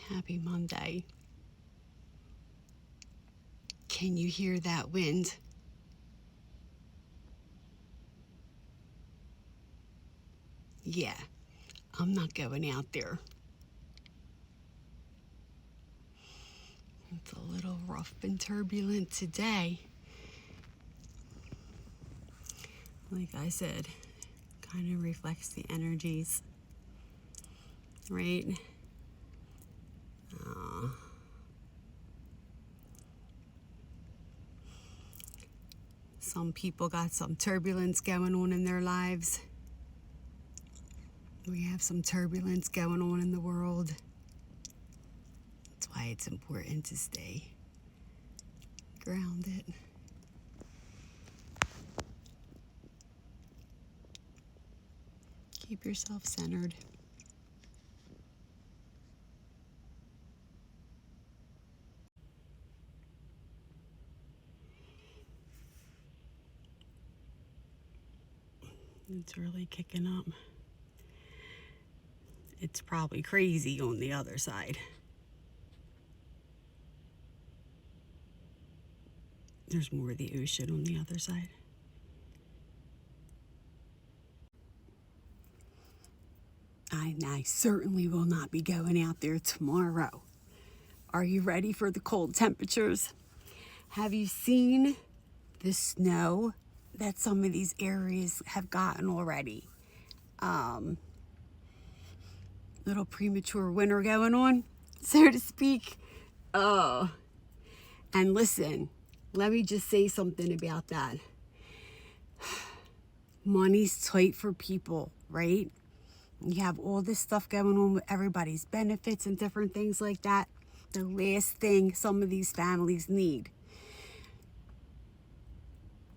Happy Monday. Can you hear that wind? Yeah, I'm not going out there. It's a little rough and turbulent today. Like I said, kind of reflects the energies, right? Some people got some turbulence going on in their lives. We have some turbulence going on in the world. That's why it's important to stay grounded. Keep yourself centered. It's really kicking up. It's probably crazy on the other side. There's more of the ocean on the other side. I certainly will not be going out there tomorrow. Are you ready for the cold temperatures? Have you seen the snow that some of these areas have gotten already? Little premature winter going on, so to speak. Oh, and listen, let me just say something about that. Money's tight for people, right? You have all this stuff going on with everybody's benefits and different things like that. The last thing some of these families need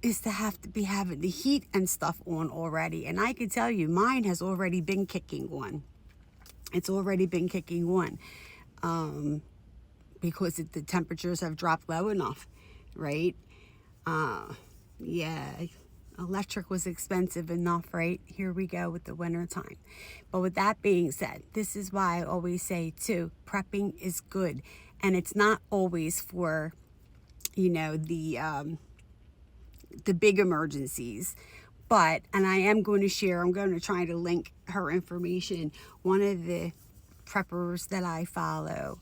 is to have to be having the heat and stuff on already. And I can tell you, mine has already been kicking on. It's already been kicking on because the temperatures have dropped low enough, right? Yeah, electric was expensive enough, right? Here we go with the winter time. But with that being said, this is why I always say too, prepping is good. And it's not always for, the big emergencies. But, and I am going to share, I'm going to try to link her information. One of the preppers that I follow,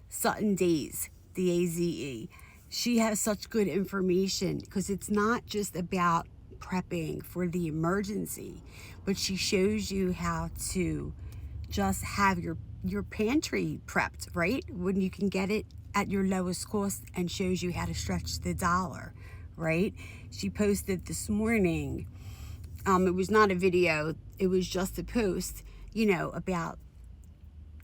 Daze, Daze. She has such good information because it's not just about prepping for the emergency, but she shows you how to just have your pantry prepped, right? When you can get it at your lowest cost, and shows you how to stretch the dollar, right? She posted this morning, it was not a video, it was just a post, about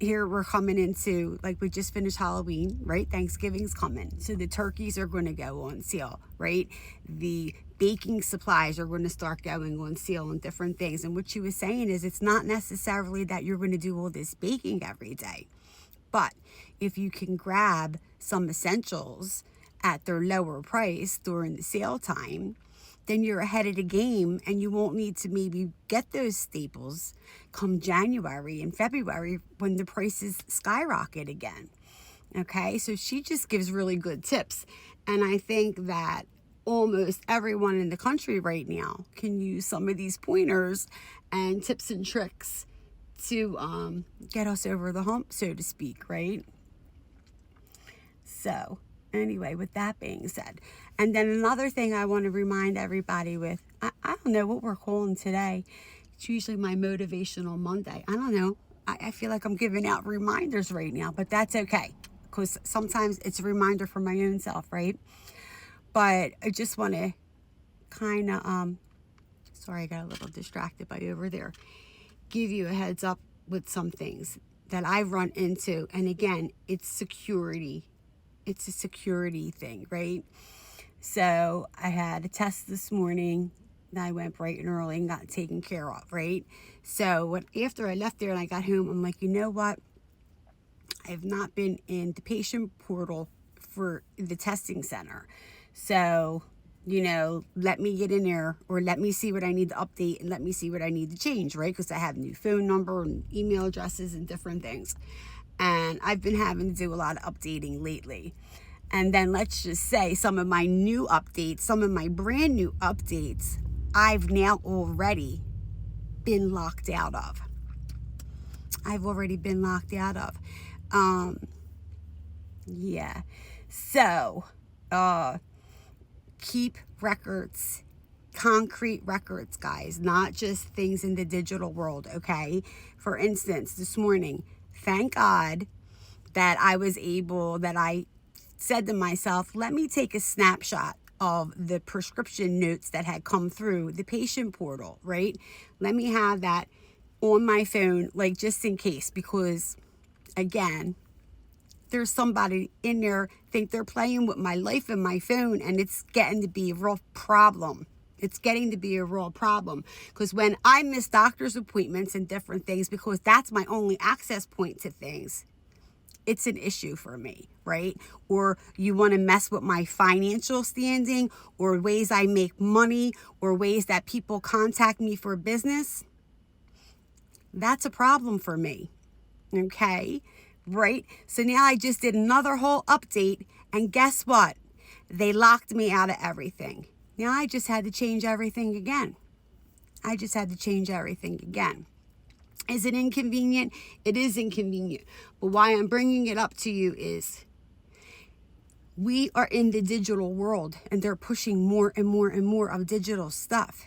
here we're coming into, like, we just finished Halloween, right? Thanksgiving's coming. So the turkeys are going to go on sale, right? The baking supplies are going to start going on sale and different things. And what she was saying is it's not necessarily that you're going to do all this baking every day. But if you can grab some essentials at their lower price during the sale time, then you're ahead of the game and you won't need to maybe get those staples come January and February when the prices skyrocket again. Okay, so she just gives really good tips. And I think that almost everyone in the country right now can use some of these pointers and tips and tricks to get us over the hump, so to speak, right? So anyway, with that being said, and then another thing I want to remind everybody with, I don't know what we're calling today. It's usually my motivational Monday. I don't know. I feel like I'm giving out reminders right now, but that's okay because sometimes it's a reminder for my own self, right? But I just want to kind of, sorry, I got a little distracted by over there. Give you a heads up with some things that I've run into. And again, it's security. It's a security thing, right? So I had a test this morning and I went bright and early and got taken care of, right? So after I left there and I got home, I'm like, you know what? I have not been in the patient portal for the testing center. So, let me get in there, or let me see what I need to update, and let me see what I need to change, right? Because I have new phone number and email addresses and different things. And I've been having to do a lot of updating lately. And then let's just say some of my new updates, some of my brand new updates, I've now already been locked out of. Yeah. So, keep records, concrete records, guys, not just things in the digital world, okay? For instance, this morning, thank God that I said to myself, let me take a snapshot of the prescription notes that had come through the patient portal, right? Let me have that on my phone, like just in case, because again, there's somebody in there think they're playing with my life and my phone, and it's getting to be a real problem. Because when I miss doctor's appointments and different things, because that's my only access point to things, it's an issue for me, right? Or you want to mess with my financial standing, or ways I make money, or ways that people contact me for business, that's a problem for me, okay? Right? So now I just did another whole update, and guess what? They locked me out of everything. Now I just had to change everything again. Is it inconvenient? It is inconvenient. But why I'm bringing it up to you is we are in the digital world, and they're pushing more and more and more of digital stuff.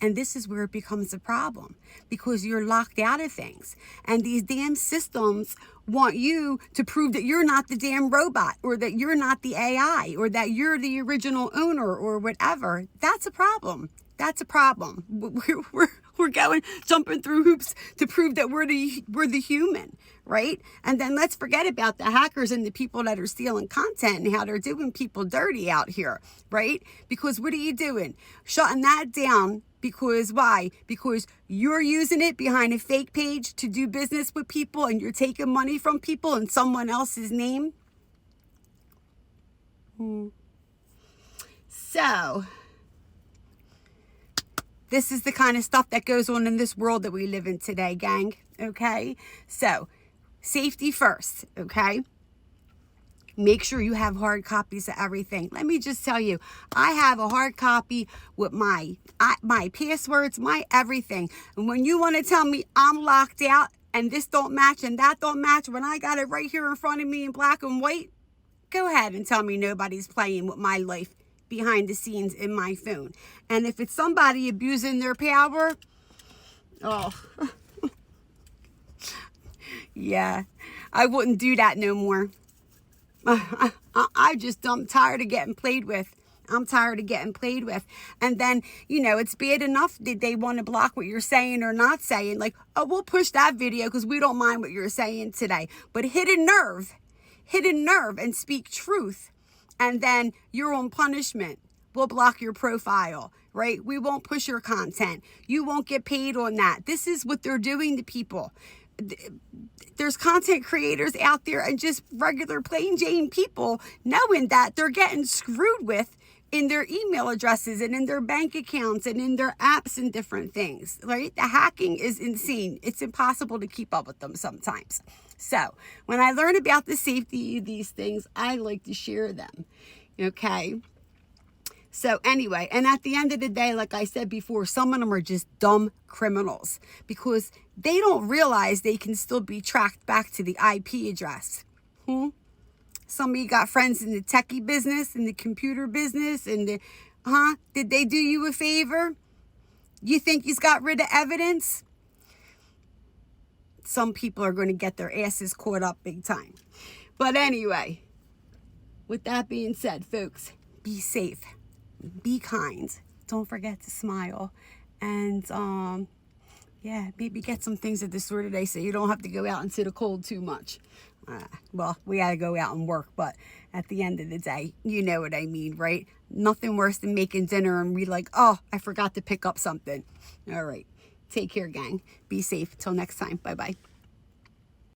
And this is where it becomes a problem, because you're locked out of things. And these damn systems want you to prove that you're not the damn robot, or that you're not the AI, or that you're the original owner, or whatever. That's a problem. We're jumping through hoops to prove that we're the human, right? And then let's forget about the hackers and the people that are stealing content and how they're doing people dirty out here, right? Because what are you doing? Shutting that down. Because why? Because you're using it behind a fake page to do business with people, and you're taking money from people in someone else's name. So, this is the kind of stuff that goes on in this world that we live in today, gang. Okay? So, safety first, okay? Make sure you have hard copies of everything. Let me just tell you, I have a hard copy with my passwords, my everything. And when you want to tell me I'm locked out and this don't match and that don't match, when I got it right here in front of me in black and white, go ahead and tell me nobody's playing with my life behind the scenes in my phone. And if it's somebody abusing their power, yeah, I wouldn't do that no more. I'm tired of getting played with. And then, it's bad enough that they want to block what you're saying or not saying. Like, oh, we'll push that video because we don't mind what you're saying today. But hidden nerve and speak truth. And then you're on punishment. We'll block your profile, right? We won't push your content. You won't get paid on that. This is what they're doing to people. There's content creators out there and just regular plain Jane people knowing that they're getting screwed with in their email addresses and in their bank accounts and in their apps and different things, right? The hacking is insane. It's impossible to keep up with them sometimes. So when I learn about the safety of these things, I like to share them, okay? So anyway, and at the end of the day, like I said before, some of them are just dumb criminals because they don't realize they can still be tracked back to the IP address. Some of you got friends in the techie business, in the computer business, and did they do you a favor? You think you've got rid of evidence? Some people are going to get their asses caught up big time. But anyway, with that being said, folks, be safe. Be kind. Don't forget to smile. And, maybe get some things at the store today so you don't have to go out into the cold too much. Well, we got to go out and work, but at the end of the day, you know what I mean, right? Nothing worse than making dinner and be like, oh, I forgot to pick up something. All right. Take care, gang. Be safe. Till next time. Bye-bye.